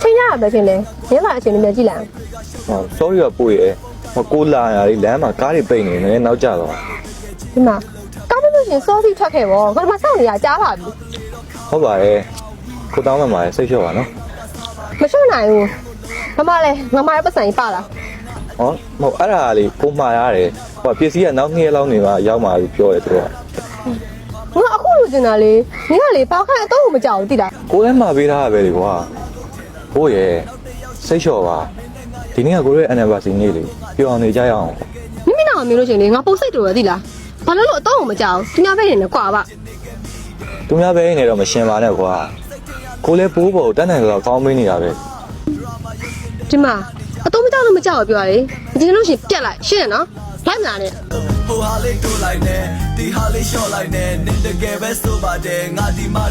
ချိန်ရတာပဲခင်လေရင်းပါအချိန်လေးမြကြည့်လိုက် ဟော sorry ရပို့ရဲဟိုကိုလာရလမ်းမှာကားတွေပိတ်နေတယ်နောက်ကျတော့ ဒီမှာကားမလို့ရှင်စောစီထွက်ခဲ့ပေါ့ငါတို့မစောင့်နေရကြားပါပြီ ဟုတ်ပါရဲ့ကိုတောင်းမှမှာစိတ်လျှော့ပါနော် မလျှော့နိုင်ဘူးမမလည်းငါမရဲ့ပတ်စံကြီးပါလား ဟောမဟုတ်အဲ့ဒါလေးကိုမှားရတယ်ဟိုပစ္စည်းကနောက်2ရက်လောက်နေမှရောက်มาလို့ပြောတယ်သူက ငါအခုလိုချင်တာလေနင်ကလေဘာခိုင်းအတော့မကြောက်ဘူးတိလား ကိုလည်းမှာပေးထားရပဲလေကွာဘိုးရဲ့စိတ်လျှော့ပါဒီနေ့ကကိုရဲ့ anniversary နေ့လေပြောင်းနေကြရအောင် မိမိနာမမျိုးလို့ရှင်လေငါပုတ်စိတ်တူရတိလားဘာလို့လို့အတော့မကြောက်သူများပဲနေနဲ့ကွာပါ သူများပဲနေတော့မရှင်ပါနဲ့ကွာကိုလည်းပိုးပေါ်တန်းတန်းတော့ကောင်းမင်းနေတာပဲ ဒီမှာအတော့မကြောက်လို့မကြောက်ပြောရတယ်ဒီလိုလို့ရှင်ပြက်လိုက်ရှင်းရနော်လိုက်မလားနဲ့ ဟိုဟာလေးတိုးလိုက်နဲ့ဒီဟာလေးလျှော့လိုက်နဲ့နင်တကယ်ပဲဆိုပါတယ်ငါဒီမှာ